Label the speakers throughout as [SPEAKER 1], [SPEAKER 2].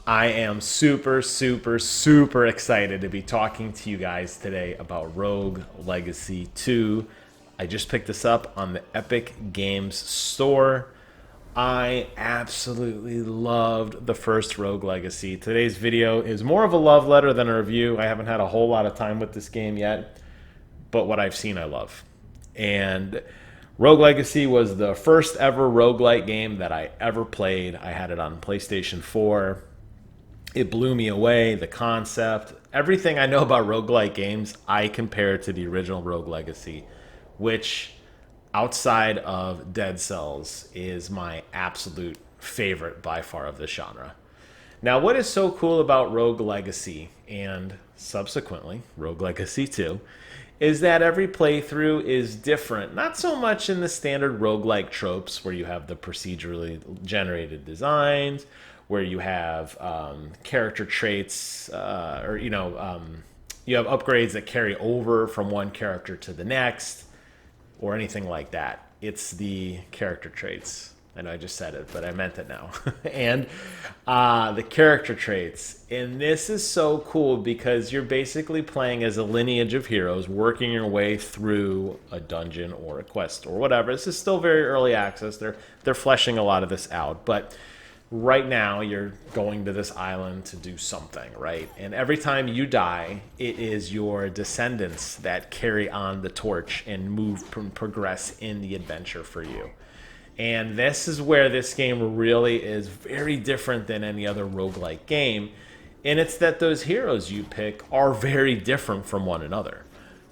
[SPEAKER 1] I am super, super, super excited to be talking to you guys today about Rogue Legacy 2. I just picked this up on the Epic Games Store. I absolutely loved the first Rogue Legacy. Today's video is more of a love letter than a review. I haven't had a whole lot of time with this game yet, but what I've seen I love. And Rogue Legacy was the first ever roguelike game that I ever played. I had it on PlayStation 4. It blew me away, the concept. Everything I know about roguelike games, I compare to the original Rogue Legacy, which, outside of Dead Cells, is my absolute favorite by far of the genre. Now, what is so cool about Rogue Legacy, and subsequently Rogue Legacy 2, is that every playthrough is different. Not so much in the standard roguelike tropes where you have the procedurally generated designs, where you have character traits, you have upgrades that carry over from one character to the next, or anything like that. It's the character traits. I know I just said it, but I meant it now. And the character traits. And this is so cool because you're basically playing as a lineage of heroes, working your way through a dungeon or a quest or whatever. This is still very early access. They're fleshing a lot of this out, but right now you're going to this island to do something, right? And every time you die, it is your descendants that carry on the torch and move and progress in the adventure for you. And this is where this game really is very different than any other roguelike game. And it's that those heroes you pick are very different from one another.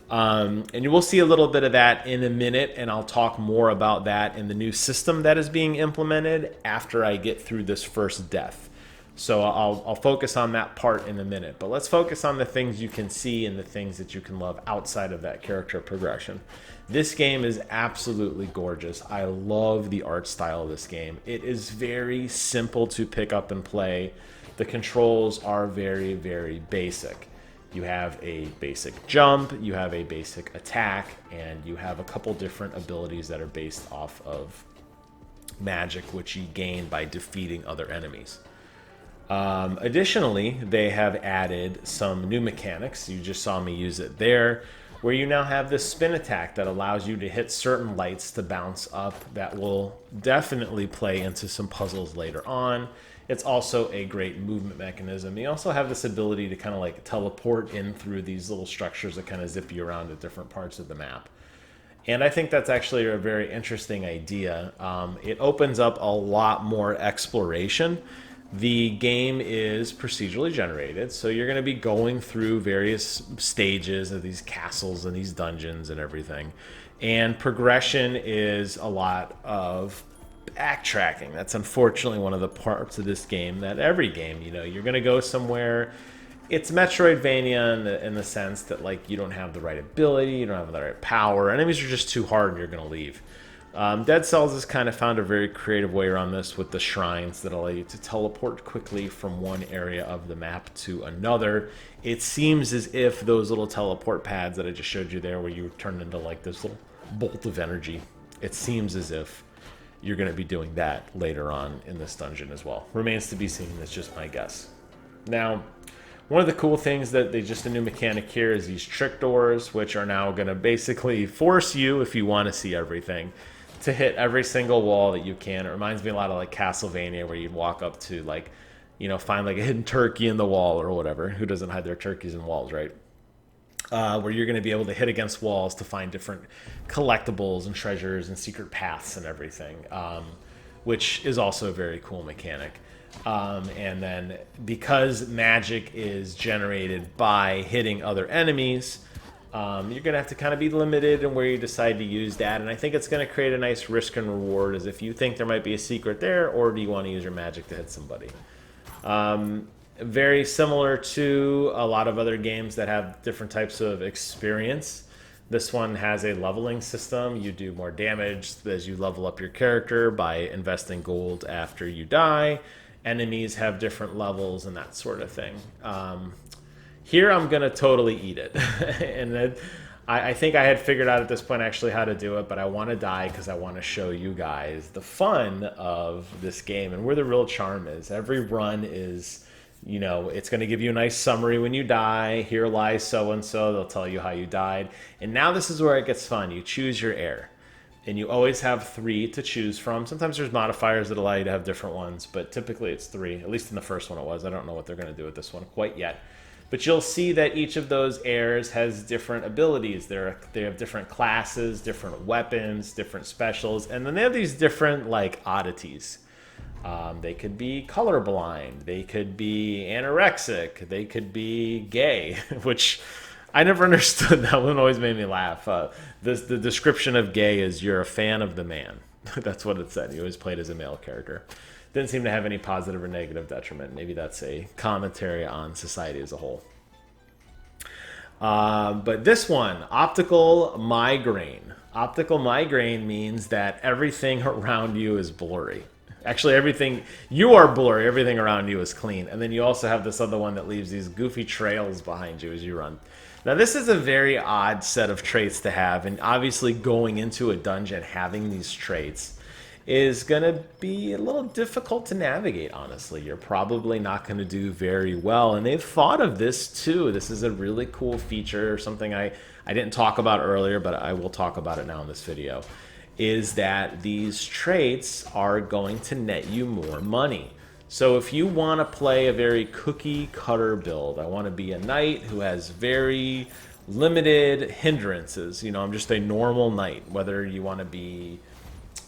[SPEAKER 1] And you will see a little bit of that in a minute, and I'll talk more about that in the new system that is being implemented after I get through this first death. So I'll focus on that part in a minute. But let's focus on the things you can see and the things that you can love outside of that character progression. This game is absolutely gorgeous. I love the art style of this game. It is very simple to pick up and play. The controls are very, very basic. You have a basic jump, you have a basic attack, and you have a couple different abilities that are based off of magic, which you gain by defeating other enemies. Additionally, they have added some new mechanics. You just saw me use it there, where you now have this spin attack that allows you to hit certain lights to bounce up. That will definitely play into some puzzles later on. It's also a great movement mechanism. You also have this ability to kind of like teleport in through these little structures that kind of zip you around at different parts of the map. And I think that's actually a very interesting idea. It opens up a lot more exploration. The game is procedurally generated, so you're going to be going through various stages of these castles and these dungeons and everything. And progression is a lot of backtracking. That's unfortunately one of the parts of this game that every game, you're going to go somewhere. It's Metroidvania in the sense that, like, you don't have the right ability, you don't have the right power. Enemies are just too hard and you're going to leave. Dead Cells has kind of found a very creative way around this with the shrines that allow you to teleport quickly from one area of the map to another. It seems as if those little teleport pads that I just showed you there, where you turn into like this little bolt of energy, it seems as if you're going to be doing that later on in this dungeon as well. Remains to be seen. That's just my guess. Now, one of the cool things that a new mechanic here is these trick doors, which are now going to basically force you, if you want to see everything, to hit every single wall that you can. It reminds me a lot of like Castlevania, where you'd walk up to find like a hidden turkey in the wall or whatever. Who doesn't hide their turkeys in walls, right? Where you're going to be able to hit against walls to find different collectibles and treasures and secret paths and everything, which is also a very cool mechanic. And then because magic is generated by hitting other enemies, you're going to have to kind of be limited in where you decide to use that. And I think it's going to create a nice risk and reward, as if you think there might be a secret there, or do you want to use your magic to hit somebody. Very similar to a lot of other games that have different types of experience. This one has a leveling system. You do more damage as you level up your character by investing gold after you die. Enemies have different levels and that sort of thing. Here I'm going to totally eat it. And I think I had figured out at this point actually how to do it, but I want to die because I want to show you guys the fun of this game and where the real charm is. Every run is, you know, it's going to give you a nice summary when you die. Here lies so-and-so. They'll tell you how you died. And now this is where it gets fun. You choose your heir. And you always have 3 to choose from. Sometimes there's modifiers that allow you to have different ones, but typically it's 3. At least in the first one it was. I don't know what they're going to do with this one quite yet. But you'll see that each of those heirs has different abilities. They have different classes, different weapons, different specials, and then they have these different like oddities. They could be colorblind, they could be anorexic, they could be gay, which I never understood. That one always made me laugh. The description of gay is you're a fan of the man. That's what it said. He always played as a male character. Didn't seem to have any positive or negative detriment. Maybe that's a commentary on society as a whole. But this one, optical migraine. Optical migraine means that everything around you is blurry. Actually, everything, you are blurry, everything around you is clean. And then you also have this other one that leaves these goofy trails behind you as you run. Now, this is a very odd set of traits to have, and obviously going into a dungeon having these traits is going to be a little difficult to navigate, honestly. You're probably not going to do very well, and they've thought of this too. This is a really cool feature, something I didn't talk about earlier, but I will talk about it now in this video, is that these traits are going to net you more money. So if you want to play a very cookie cutter build, I want to be a knight who has very limited hindrances, you know, I'm just a normal knight, whether you want to be,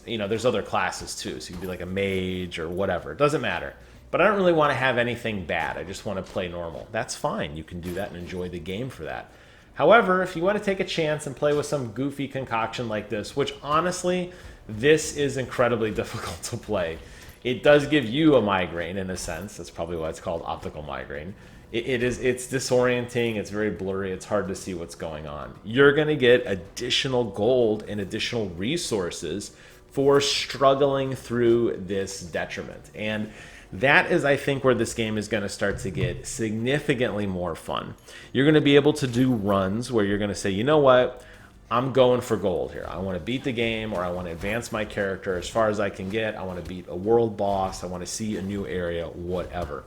[SPEAKER 1] you know, there's other classes too, so you can be like a mage or whatever, it doesn't matter. But I don't really want to have anything bad, I just want to play normal. That's fine, you can do that and enjoy the game for that. However, if you want to take a chance and play with some goofy concoction like this, which honestly, this is incredibly difficult to play. It does give you a migraine in a sense. That's probably why it's called optical migraine. It's disorienting, it's very blurry, it's hard to see what's going on. You're going to get additional gold and additional resources for struggling through this detriment. And that is, I think, where this game is going to start to get significantly more fun. You're going to be able to do runs where you're going to say, you know what? I'm going for gold here. I want to beat the game, or I want to advance my character as far as I can get. I want to beat a world boss. I want to see a new area, whatever.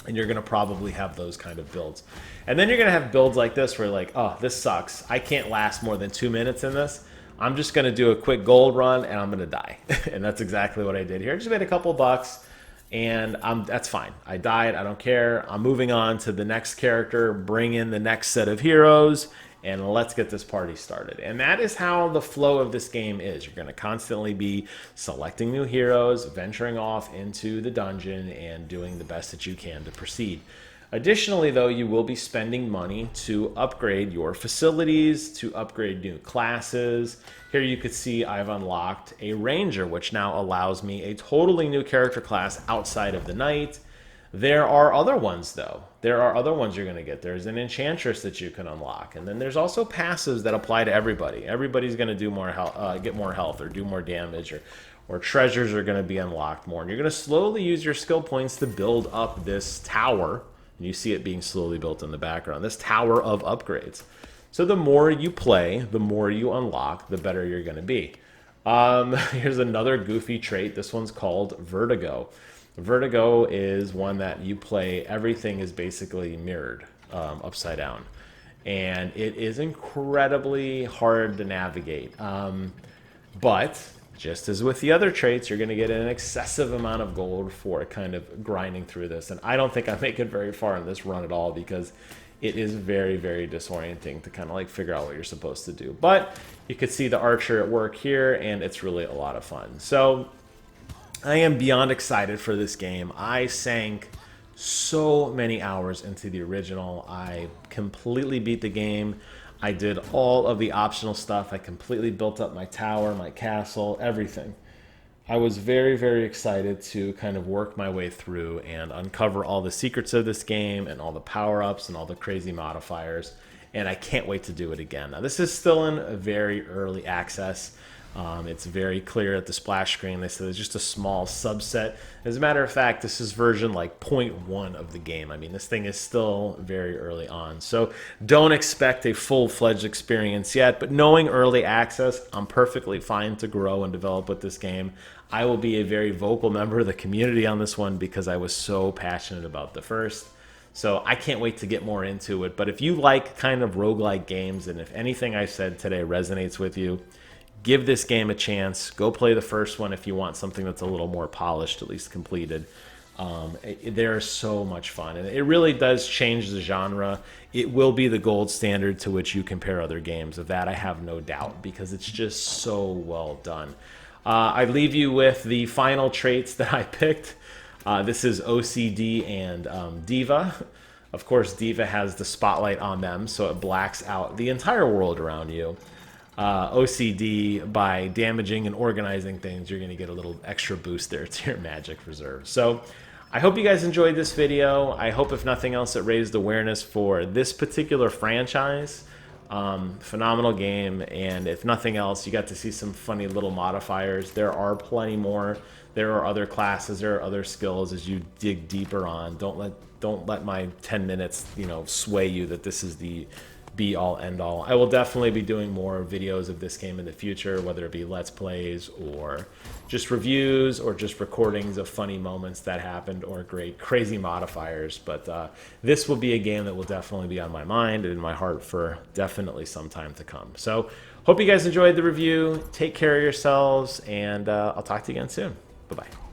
[SPEAKER 1] And you're going to probably have those kind of builds. And then you're going to have builds like this where you're like, oh, this sucks. I can't last more than 2 minutes in this. I'm just going to do a quick gold run, and I'm going to die. And that's exactly what I did here. I just made a couple bucks, and that's fine. I died. I don't care. I'm moving on to the next character, bring in the next set of heroes, and let's get this party started. And that is how the flow of this game is. You're going to constantly be selecting new heroes, venturing off into the dungeon, and doing the best that you can to proceed. Additionally, though, you will be spending money to upgrade your facilities, to upgrade new classes. Here you could see I've unlocked a ranger, which now allows me a totally new character class outside of the knight. There are other ones, though. There are other ones you're going to get. There's an enchantress that you can unlock. And then there's also passives that apply to everybody. Everybody's going to do more health, get more health, or do more damage, or treasures are going to be unlocked more. And you're going to slowly use your skill points to build up this tower. And you see it being slowly built in the background. This tower of upgrades. So the more you play, the more you unlock, the better you're going to be. Here's another goofy trait. This one's called Vertigo. Vertigo is one that you play, everything is basically mirrored upside down. And it is incredibly hard to navigate. But just as with the other traits, you're going to get an excessive amount of gold for kind of grinding through this. And I don't think I make it very far in this run at all, because it is very, very disorienting to kind of like figure out what you're supposed to do. But you could see the archer at work here, and it's really a lot of fun. So I am beyond excited for this game. I sank so many hours into the original. I completely beat the game. I did all of the optional stuff. I completely built up my tower, my castle, everything. I was very, very excited to kind of work my way through and uncover all the secrets of this game and all the power-ups and all the crazy modifiers. And I can't wait to do it again. Now, this is still in a very early access. It's very clear at the splash screen. They said it's just a small subset. As a matter of fact, this is version like 0.1 of the game. I mean, this thing is still very early on. So don't expect a full-fledged experience yet, but knowing early access, I'm perfectly fine to grow and develop with this game. I will be a very vocal member of the community on this one because I was so passionate about the first. So I can't wait to get more into it. But if you like kind of roguelike games, and if anything I said today resonates with you, give this game a chance. Go play the first one if you want something that's a little more polished, at least completed. They're so much fun, and it really does change the genre. It will be the gold standard to which you compare other games. Of that, I have no doubt, because it's just so well done. I leave you with the final traits that I picked. This is OCD and Diva. Of course, Diva has the spotlight on them, so it blacks out the entire world around you. OCD, by damaging and organizing things, you're going to get a little extra boost there to your magic reserve. So I hope you guys enjoyed this video. I hope, if nothing else, it raised awareness for this particular franchise. Phenomenal game, and if nothing else, you got to see some funny little modifiers. There are plenty more. There are other classes, there are other skills as you dig deeper on. Don't let my 10 minutes, sway you that this is the be all end all. I will definitely be doing more videos of this game in the future, whether it be Let's Plays or just reviews or just recordings of funny moments that happened or great crazy modifiers. But this will be a game that will definitely be on my mind and in my heart for definitely some time to come. So hope you guys enjoyed the review. Take care of yourselves, and I'll talk to you again soon. Bye-bye.